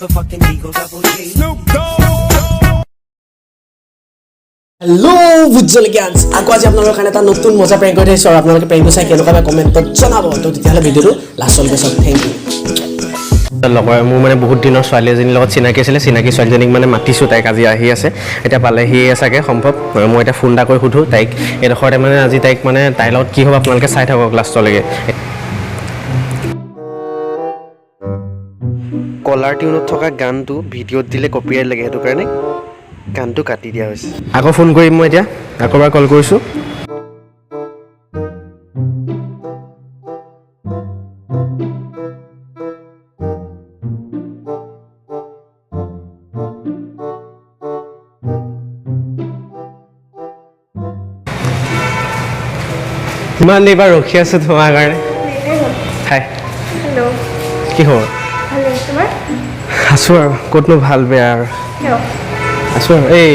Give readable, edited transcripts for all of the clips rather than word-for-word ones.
motherfucking Eagle Double G. Snoop Dogg. Hello' বুজ্জলিয়ান্স আকৌ আজি আপোনালোকৰ কাৰণে এটা নতুন মজা প্ৰেংক কৰি আহিছোঁ আৰু আপোনালোকে প্ৰেংকটো চাই কেনেকুৱা পায় কমেণ্টত জনাব তো তেতিয়াহ'লে ভিডিঅ'টো লাষ্টলৈকে চাওক থেংক ইউ লগৰ মোৰ মানে বহুত দিনৰ ছোৱালী এজনীৰ লগত চিনাকি আছিলে চিনাকি ছোৱালীজনীক মানে মাতিছোঁ তাইক আজি আহি আছে এতিয়া পালেহিয়ে চাগে সম্ভৱ মই এতিয়া ফোন এটা কৰি সুধোঁ তাইক এইডোখৰতে মানে আজি তাইক মানে তাইৰ লগত কি হ'ব আপোনালোকে চাই থাকক লাষ্টলৈকে কলাৰ টিউনত থকা গানটো ভিডিঅ'ত দিলে কপিৰাইট লাগে সেইটো কাৰণে গানটো কাটি দিয়া হৈছে আকৌ ফোন কৰিম মই এতিয়া আকৌ এবাৰ কল কৰিছোঁ ইমান দেৰি পৰা ৰখি আছোঁ তোমাৰ কাৰণে হাই হেল্ল' কি খবৰ ভালে তোমাৰ আছোঁ আৰু ক'তনো ভাল বেয়া আৰু কিয় আছোঁ আৰু এই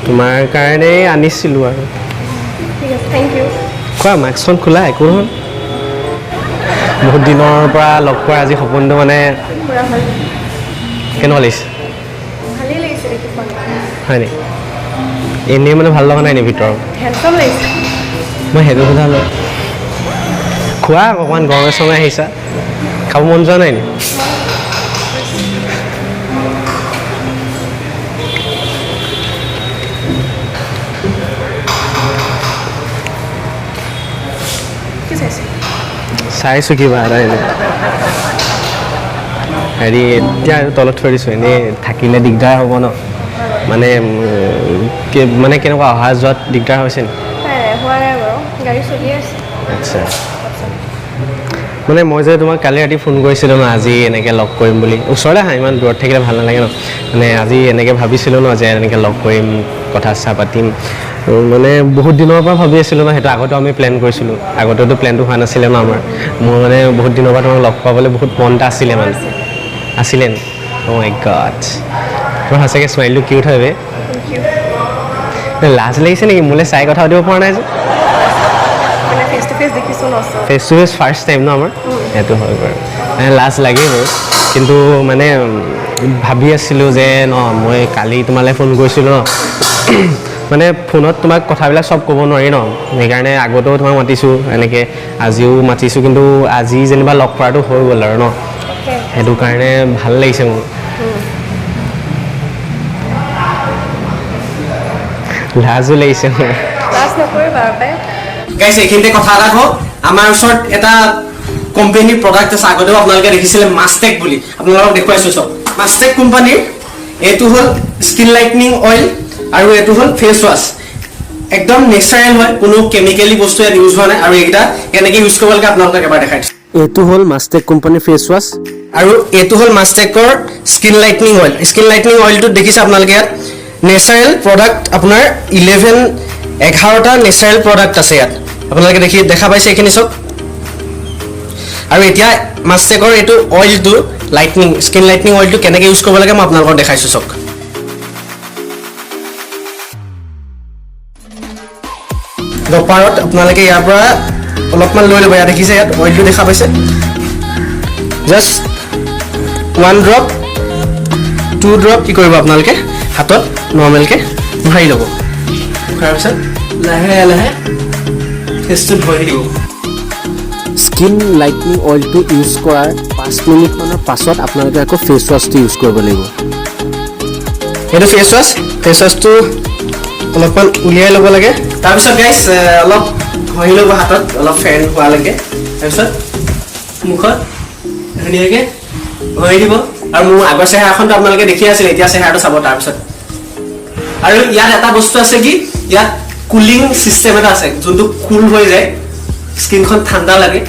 তোমাৰ কাৰণে আনিছিলোঁ আৰু ঠিক আছে থেংক ইউ কোৱা মাস্কখন খোলা একো নহয় বহুত দিনৰ পৰা লগ পোৱা আজি সপোনটো মানে পুৰা ভাল কেনেকুৱা লাগিছে ভালেই লাগিছে দেখি হয় নি এনেই মানে ভাল লগা নাই নি ভিতৰত হেণ্ডচাম লাগিছে মই সেইটো কথা লওঁ খোৱা অকণমান গৰমে চৰমে আহিছা খাব মন যোৱা নাই নি কি চাইছে চাইছোঁ কিবা এটা এনেই হেৰি এতিয়া আৰু তলত থৈ দিছোঁ এনেই থাকিলে দিগদাৰ হ'ব ন মানে মানে কেনেকুৱা অহা যোৱাত দিগদাৰ হৈছে নি হোৱা নাই বাৰু গাড়ী চলি আছে আচ্ছা মানে মই যে তোমাক কালি ৰাতি ফোন কৰিছিলোঁ ন আজি এনেকৈ লগ কৰিম বুলি ওচৰতে আহা ইমান দূৰত থাকিলে ভাল নালাগে ন মানে আজি এনেকৈ ভাবিছিলোঁ ন যে এনেকৈ লগ কৰিম কথা চথা পাতিম মানে বহুত দিনৰ পৰা ভাবি আছিলোঁ ন সেইটো আগতেও আমি প্লেন কৰিছিলোঁ আগতেতো প্লেনটো হোৱা নাছিলে ন আমাৰ মোৰ মানে বহুত দিনৰ পৰা তোমাক লগ পাবলৈ বহুত মন এটা আছিলে মানে আছিলে নি অ' মাই গড তোমাৰ সঁচাকৈ স্মাইলটো কিউট হয় বে লাজ লাগিছে নেকি মোলৈ চাই কথা পাতিব পৰা নাই যে মানে ফেচ টু ফেচ দেখিছোঁ ন face to face first time ন আমাৰ সেইটো হয় বাৰু মানে লাজ লাগেই বাৰু কিন্তু মানে ভাবি আছিলোঁ যে ন মই কালি তোমালৈ ফোন কৰিছিলোঁ ন মানে ফোনত তোমাক কথাবিলাক চব ক'ব নোৱাৰি ন সেইকাৰণে আগতেও তোমাক মাতিছোঁ এনেকৈ আজিও মাতিছোঁ কিন্তু আজি যেনিবা লগ কৰাটো হৈ গ'ল আৰু ন সেইটো কাৰণে ভাল লাগিছে মোৰ লাজো লাগিছে মোৰ লাজ নকৰিবা পাই গাইছ এইখিনিতে কথা এটা কওঁ আমাৰ ওচৰত এটা কোম্পানীৰ প্ৰডাক্ট আছে আগতেও আপোনালোকে দেখিছিলে মাষ্টেক বুলি আপোনালোকক দেখুৱাইছোঁ চব মাষ্টেক কোম্পানীৰ এইটো হ'ল স্কিন লাইটনিং অইল আৰু এইটো হ'ল ফেচ ৱাছ একদম নেচাৰেল হয় কোনো কেমিকেলি বস্তু ইয়াত ইউজ হোৱা নাই আৰু এইকেইটা কেনেকৈ ইউজ কৰিব লাগে আপোনালোকক এবাৰ দেখাই দিছোঁ এইটো হ'ল মাষ্টেক কোম্পানীৰ ফেচ ৱাছ আৰু এইটো হ'ল মাষ্টেকৰ skin lightening oil skin lightening অইলটো দেখিছে আপোনালোকে ইয়াত নেচাৰেল প্ৰডাক্ট আপোনাৰ 11টা নেচাৰেল প্ৰডাক্ট আছে ইয়াত আপোনালোকে দেখা পাইছে এইখিনি চব আৰু এতিয়া মাষ্টেকৰ এইটো অইলটো লাইটনিং স্কিন লাইটনিং অইলটো কেনেকৈ ইউজ কৰিব লাগে মই আপোনালোকক দেখাইছোঁ চক দপাৰত আপোনালোকে ইয়াৰ পৰা অলপমান লৈ ল'ব ইয়াত দেখিছে ইয়াত অইলটো দেখা পাইছে জাষ্ট 1 ড্ৰপ 2 ড্ৰপ কি কৰিব আপোনালোকে হাতত নৰ্মেলকৈ ভৰাই ল'ব ভৰাৰ পিছত লাহে লাহে ফেচটো ধৰি দিব স্কিন লাইটনিং অইলটো ইউজ কৰাৰ 5 মিনিটমানৰ পাছত আপোনালোকে আকৌ ফেচ ৱাছটো ইউজ কৰিব লাগিব এইটো ফেচ ৱাছটো অলপমান উলিয়াই ল'ব লাগে তাৰপিছত গাইছ অলপ ঘঁহি ল'ব হাতত অলপ ফেন হোৱালৈকে তাৰপিছত মুখত ধুনীয়াকৈ ঘঁহি দিব আৰু মোৰ আগৰ চেহেৰাখনটো আপোনালোকে দেখি আছিলে এতিয়া চেহেৰাটো চাব তাৰপিছত আৰু ইয়াত এটা বস্তু আছে কি ইয়াত কুলিং চিষ্টেম এটা আছে যোনটো কুল হৈ যায় স্কিনখন ঠাণ্ডা লাগে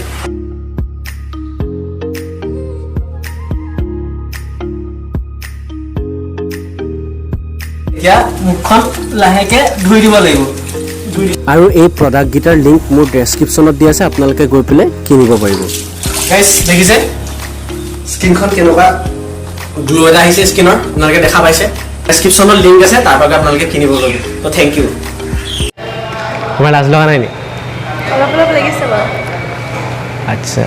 এতিয়া মুখখন লাহেকৈ ধুই দিব লাগিব আৰু এই প্ৰডাক্টকেইটাৰ লিংক মোৰ ডেছক্ৰিপশ্যনত দিয়া আছে আপোনালোকে গৈ পেলাই কিনিব পাৰিব গাইছ দেখিছে স্কিনখন কেনেকুৱা গ্লো এটা আহিছে স্কিনৰ আপোনালোকে দেখা পাইছে ডেছক্ৰিপশ্যনত লিংক আছে তাৰ পৰা আপোনালোকে কিনিব লাগিব তো থেংক ইউ তোমাৰ লাজ লগা নাই নি অলপ অলপ লাগিছে বাৰু আচ্ছা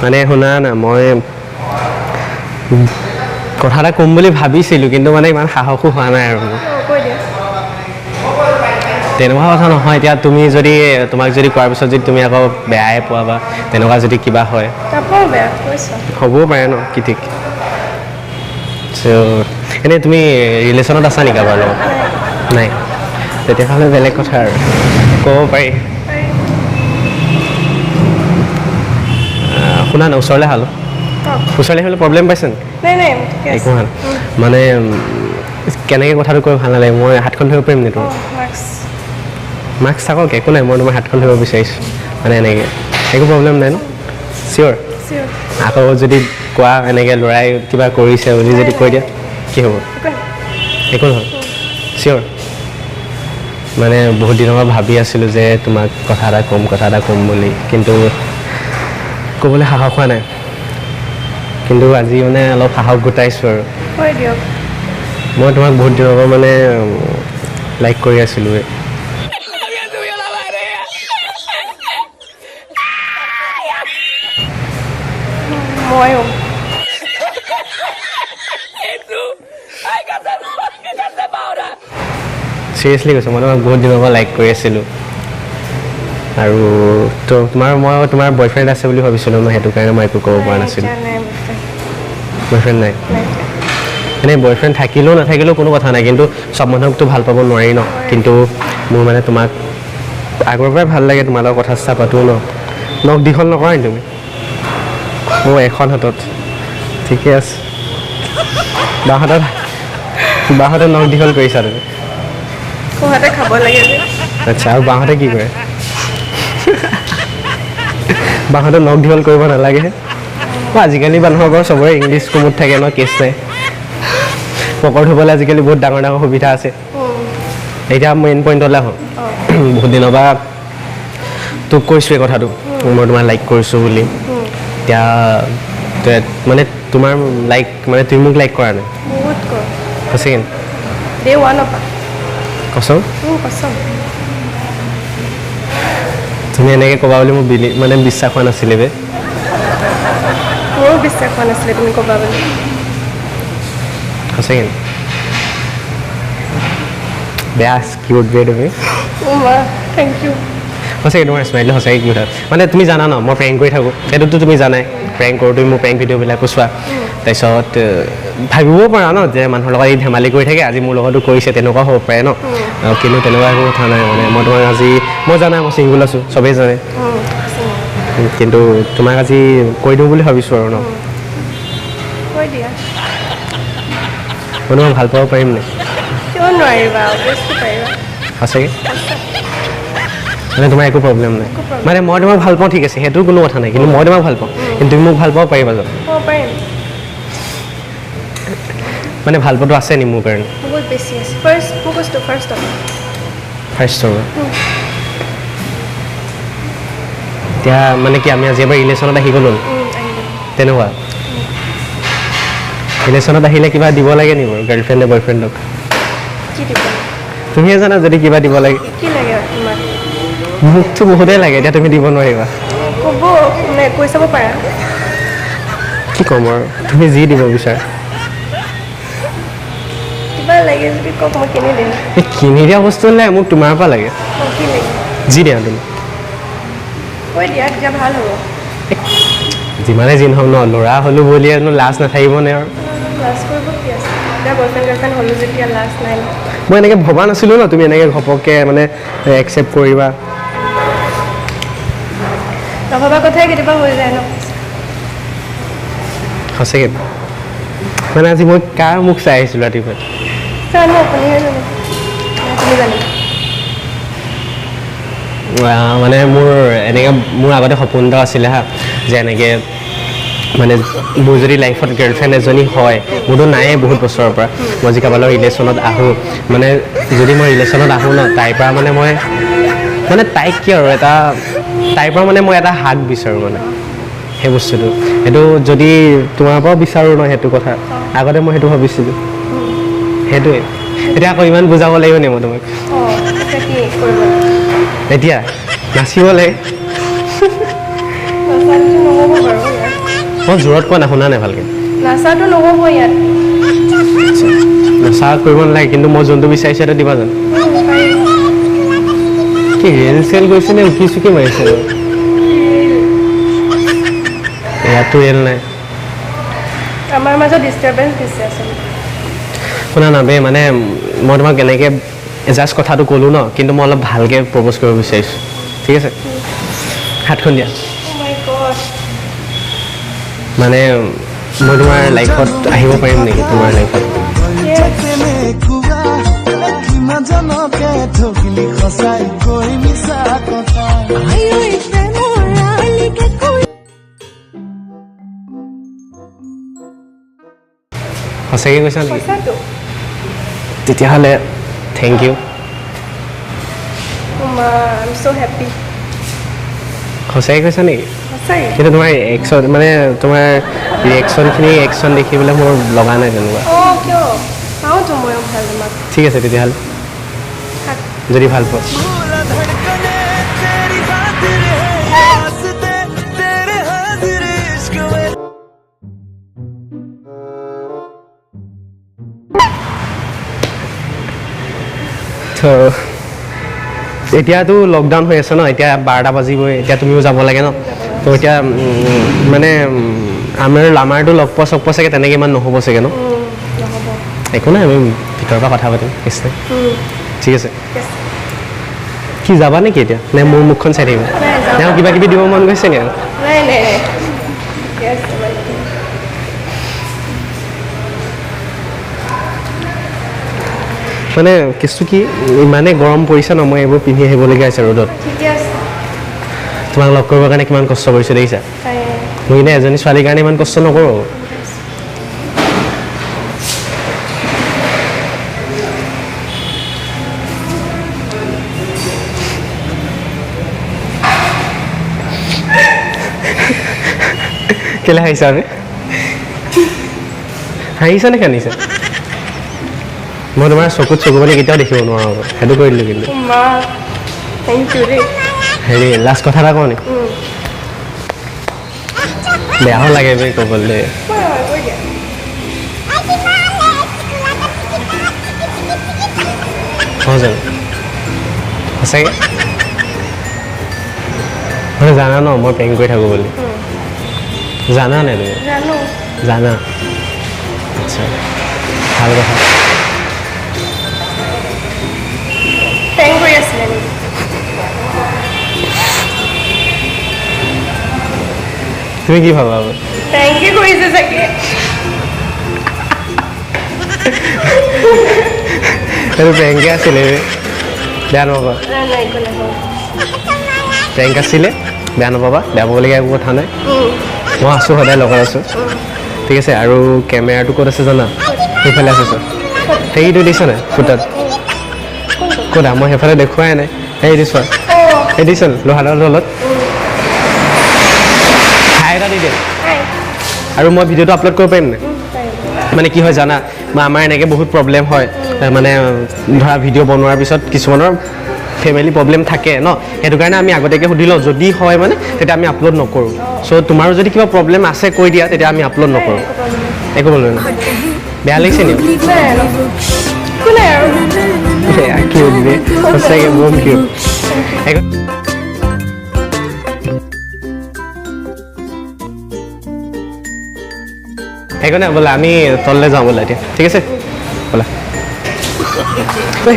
মানে শুনা না মই কথা এটা ক'ম বুলি ভাবিছিলোঁ কিন্তু মানে ইমান সাহসো হোৱা নাই আৰু মোৰ কৈ দিয়া তেনেকুৱা কথা নহয় এতিয়া তুমি যদি তোমাক যদি কোৱাৰ পিছত যদি তুমি আকৌ বেয়াই পোৱা বা তেনেকুৱা যদি কিবা হয় তাপৰ বেয়া কৈছা হ'বও পাৰে ন কি ঠিক চ' এনেই তুমি ৰিলেশ্যনত আছা নেকি কাৰোবাৰ লগত নাই তেতিয়াহ'লে বেলেগ কথা আৰু ক'ব পাৰি শুনা না ওচৰলৈ হালো ওচৰলৈ আহিবলৈ প্ৰব্লেম পাইছে নাই নাই ঠিকে আছে একো হোৱা মানে কেনেকৈ কথাটো কৈ ভাল নালাগে মই হাতখন ধৰিব পাৰিম নি তোমাৰ মাস্ক থাকক একো নাই মই তোমাৰ হাতখন ধৰিব বিচাৰিছোঁ মানে এনেকৈ একো প্ৰব্লেম নাই ন চিয়'ৰ আকৌ যদি কোৱা এনেকৈ ল'ৰাই কিবা কৰিছে বুলি যদি কৈ দিয়া কি হ'ব একো নহয় চিয়'ৰ মানে বহুত দিনৰ পৰা ভাবি আছিলোঁ যে তোমাক কথা এটা ক'ম বুলি কিন্তু ক'বলৈ সাহস হোৱা নাই কিন্তু আজি মানে অলপ সাহস গোটাইছোঁ আৰু কৈ দিয়ক মই তোমাক বহুত দিনৰ পৰা মানে লাইক কৰি আছিলোঁ ময়ো চিৰিয়াছলি কৈছোঁ মই তোমাক বহুত দিনৰ পৰা লাইক কৰি আছিলোঁ আৰু মই তোমাৰ বয়ফ্ৰেণ্ড আছে বুলি ভাবিছিলোঁ মই সেইটো কাৰণে মই একো ক'ব পৰা নাছিলোঁ বয়ফ্ৰেণ্ড নাই এনেই বয়ফ্ৰেণ্ড থাকিলেও নাথাকিলেও কোনো কথা নাই কিন্তু চব মানুহকতো ভাল পাব নোৱাৰি ন কিন্তু মোৰ মানে তোমাক আগৰ পৰাই ভাল লাগে তোমাৰ লগত কথা চথা পাতোঁ ন নখ দীঘল নকৰা নি তুমি মোৰ এখন হাতত ঠিকে আছে বাহঁতে নখ দীঘল কৰিছা তুমি কোহাতে খাব লাগে যে আচ্ছা আৰু বাহঁতে কি কৰে বাহঁতে নখ দীঘল কৰিব নালাগে আজিকালি মানুহৰ ঘৰ চবৰে ইংলিছ কুমুদ থাকে ন কেছ নাই পকৰ ধুবলৈ আজিকালি বহুত ডাঙৰ ডাঙৰ সুবিধা আছে এতিয়া মেইন পইণ্টলৈ আহোঁ বহুত দিনৰ পৰা তোক কৈছোঁ এই কথাটো মই তোমাৰ লাইক কৰিছোঁ বুলি এতিয়া মানে তোমাৰ লাইক মানে তুমি মোক লাইক কৰা নাই বহুত কম সঁচাকৈ ডে ওৱানৰ পৰা কচোন কচম তুমি এনেকৈ ক'বা বুলি মোৰ মানে বিশ্বাস হোৱা নাছিলে বে মোৰো বিশ্বাস হোৱা নাছিলে তুমি ক'বা বুলি সঁচাকৈ বেয়া কিউট বে তুমি থেংক ইউ সঁচাকৈ তোমাৰ স্মাইলটো সঁচাকৈ কিউট হয় মানে তুমি জানা ন মই প্ৰেংক কৰি থাকোঁ সেইটোতো তুমি জানাই প্ৰেংক কৰোঁ তুমি মোৰ প্ৰেংক ভিডিঅ'বিলাকো চোৱা তাৰপিছত ভাবিবও পাৰা ন যে মানুহৰ লগত এই ধেমালি কৰি থাকে আজি মোৰ লগতো কৰিছে তেনেকুৱা হ'ব পাৰে ন কিন্তু তেনেকুৱা একো কথা নাই মানে মই তোমাক আজি মই জানাই মই ছিংগুল আছোঁ চবেই জানে কিন্তু তোমাক আজি কৈ দিওঁ বুলি ভাবিছোঁ আৰু ন কৈ দিয়া মই তোমাক ভাল পাব পাৰিম নে কিয় নোৱাৰিবা অভিয়াছলি পাৰিবা সঁচাকৈ মানে তোমাৰ একো প্ৰব্লেম নাই মানে মই তোমাক ভাল পাওঁ ঠিক আছে সেইটো কোনো কথা নাই কিন্তু মই তোমাক ভাল পাওঁ কিন্তু তুমি মোক ভাল পাব পাৰিবা জানো ক'ব পাৰিম মানে ভাল পোৱাটো আছে নি মোৰ কাৰণে বহুত বেছি আছে ফাৰ্ষ্টৰ এতিয়া মানে কি আমি আজি এবাৰ ৰিলেশ্যনত আহি গ'লোঁ তেনেকুৱা ৰিলেশ্যনত আহিলে কিবা দিব লাগে নি বাৰু গাৰ্লফ্ৰেণ্ডে বয়ফ্ৰেণ্ডক কি দিব তুমিয়ে জানা যদি কিবা দিব লাগে কি লাগে তোমাক মোকতো বহুতেই লাগে এতিয়া তুমি দিব নোৱাৰিবা ক'ব নে কৈ চাব পাৰা কি ক'ম আৰু তুমি যি দিব বিচাৰা কিবা লাগে যদি কওক মই কিনি দিম এই কিনি দিয়া বস্তু নাই মোক তোমাৰ পৰা লাগে কি লাগে যি দিয়া তুমি কৈ দিয়া তেতিয়া ভাল হ'ব যিমানে যি নহওক ন ল'ৰা হ'লোঁ বুলিয়েনো লাজ নাথাকিব নে আৰু লাজ কৰিব কি আছে এতিয়া বয়ফ্ৰেণ্ড গাৰ্লফ্ৰেণ্ড হ'লোঁ যেতিয়া লাজ নাই মই এনেকৈ ভবা নাছিলোঁ ন তুমি এনেকৈ ঘপককৈ মানে একচেপ্ট কৰিবা নভবা কথাই কেতিয়াবা হৈ যায় ন সঁচাকৈ মানে আজি মই কাৰ মুখ চাই আহিছিলোঁ ৰাতিপুৱা জানো আপুনিহে জানে তুমি জানিবা মানে মোৰ এনেকৈ মোৰ আগতে সপোন এটা আছিলে হা যে এনেকৈ মানে মোৰ যদি লাইফত গাৰ্লফ্ৰেণ্ড এজনী হয় মোৰতো নায়েই বহুত বছৰৰ পৰা মই যদি কাৰোবাৰ লগত ৰিলেশ্যনত আহোঁ মানে যদি মই ৰিলেশ্যনত আহোঁ ন তাইৰ পৰা মানে মই মানে তাইক কি আৰু তাইৰ পৰা মানে মই এটা হাক বিচাৰোঁ মানে সেই বস্তুটো সেইটো যদি তোমাৰ পৰাও বিচাৰোঁ ন সেইটো কথা আগতে মই সেইটো ভাবিছিলোঁ সেইটোৱে এতিয়া আকৌ ইমান বুজাব লাগিব নি মই তোমাক এতিয়া কি কৰিব এতিয়া নাচিব লাগে নাচাটো নহ'ব বাৰু ইয়াত মই জোৰত কোৱা নাই শুনা নাই ভালকৈ নাচাটো নহ'ব ইয়াত নচা কৰিব নালাগে কিন্তু মই যোনটো বিচাৰিছোঁ সেইটো দিবা জানো কি ৰেল চেল গৈছে নে উকি চুকি মাৰিছে ইয়াতো ৰেল নাই আমাৰ মাজত ডিষ্টাৰবেঞ্চ দিছে আচলতে শুনা না বে মানে মই তোমাক এনেকৈ জাষ্ট কথাটো ক'লোঁ ন কিন্তু মই অলপ ভালকৈ প্ৰপ'জ কৰিব বিচাৰিছোঁ ঠিক আছে হাতখন দিয়া মানে মই তোমাৰ লাইফত আহিব পাৰিম নেকি তোমাৰ লাইফত সঁচাকৈ কৈছা নেকি তেতিয়াহ'লে thank U I'm so happy. সঁচাকৈ কৈছা নেকি সঁচাই কিন্তু তোমাৰ একশ্যন মানে তোমাৰ ৰিয়েকশ্যনখিনি একশ্যন দেখি পেলাই মোৰ লগা নাই তেনেকুৱা অঁ কিয় পাওঁতো ময়ো ভাল তোমাক ঠিক আছে তেতিয়াহ'লে যদি ভাল পোৱা তো এতিয়াতো লকডাউন হৈ আছে ন এতিয়া 12টা বাজিবই এতিয়া তুমিও যাব লাগে ন তো এতিয়া মানে আমাৰতো লগ পোৱা চগ পোৱা চাগে তেনেকৈ ইমান নহ'ব চাগে ন একো নাই আমি ভিতৰৰ পৰা কথা পাতিম নিশ্চয় ঠিক আছে কি যাবা নেকি এতিয়া নে মোৰ মুখখন চাই থাকিব নে কিবা কিবি দিব মন গৈছে নে নাই নাই মানে কেছটো কি ইমানেই গৰম পৰিছে ন মই এইবোৰ পিন্ধি আহিবলগীয়া হৈছে ৰ'দত ঠিকে আছে তোমাক লগ কৰিবৰ কাৰণে কিমান কষ্ট কৰিছোঁ দেখিছা মই এনে এজনী ছোৱালীৰ কাৰণে ইমান কষ্ট নকৰোঁ কেলে হাঁহিছা আমি হাঁহিছা নে কান্দিছা মই তোমাৰ চকুত চকু পানী কেতিয়াও দেখিব নোৱাৰোঁ সেইটো কৰি দিলোঁ কিন্তু থেংক ইউ দেই হেৰি লাষ্ট কথা এটা কওঁ নেকি বেয়াও লাগে বে ক'বলৈ হয় জানো সঁচাকৈ মানে জানা ন মই প্ৰেং কৰি থাকোঁ বুলি জানা নে তুমি জানো জানা আচ্ছা ভাল কথা প্ৰেং কৰি আছিলে নেকি তুমি কি ভাবা প্ৰেংকে কৰিছে চাগে সেইটো প্ৰেংকে আছিলে বেয়া নাপাবা নাই একো নহয় প্ৰেংক আছিলে বেয়া নাপাবা বেয়া পাবলগীয়া একো কথা নাই মই আছোঁ সদায় লগত আছোঁ ঠিক আছে আৰু কেমেৰাটো ক'ত আছে জানা সেইফালে আছে চোন সেইটো দিছ নাই ফুটাত ক'তা মই সেইফালে দেখুৱাই নাই সেই দিছ সেই দিছ লোহাৰৰ তলত হাই এটা দি দে আৰু মই ভিডিঅ'টো আপলোড কৰিব পাৰিম নাই মানে কি হয় জানা আমাৰ এনেকৈ বহুত প্ৰব্লেম হয় মানে ধৰা ভিডিঅ' বনোৱাৰ পিছত কিছুমানৰ ফেমিলি প্ৰব্লেম থাকে ন সেইটো কাৰণে আমি আগতীয়াকৈ সুধি লওঁ যদি হয় মানে তেতিয়া আমি আপলোড নকৰোঁ চ' তোমাৰো যদি কিবা প্ৰব্লেম আছে কৈ দিয়া তেতিয়া আমি আপলোড নকৰোঁ একো প্ৰব্লেম নাই বেয়া লাগিছে নেকি কিউট বে সঁচাকৈ বহুত কিউট সেইকাৰণে বোলে আমি তললৈ যাওঁ বোলে এতিয়া ঠিক আছে বোলা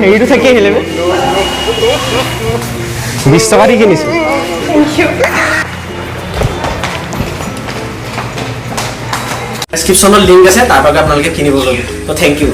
হেৰিটো থাকি আহিলে 20 টকা দি কিনিছোঁ ডেছক্ৰিপশ্যনত লিংক আছে তাৰ পৰা আপোনালোকে কিনিব লাগে তো থেংক ইউ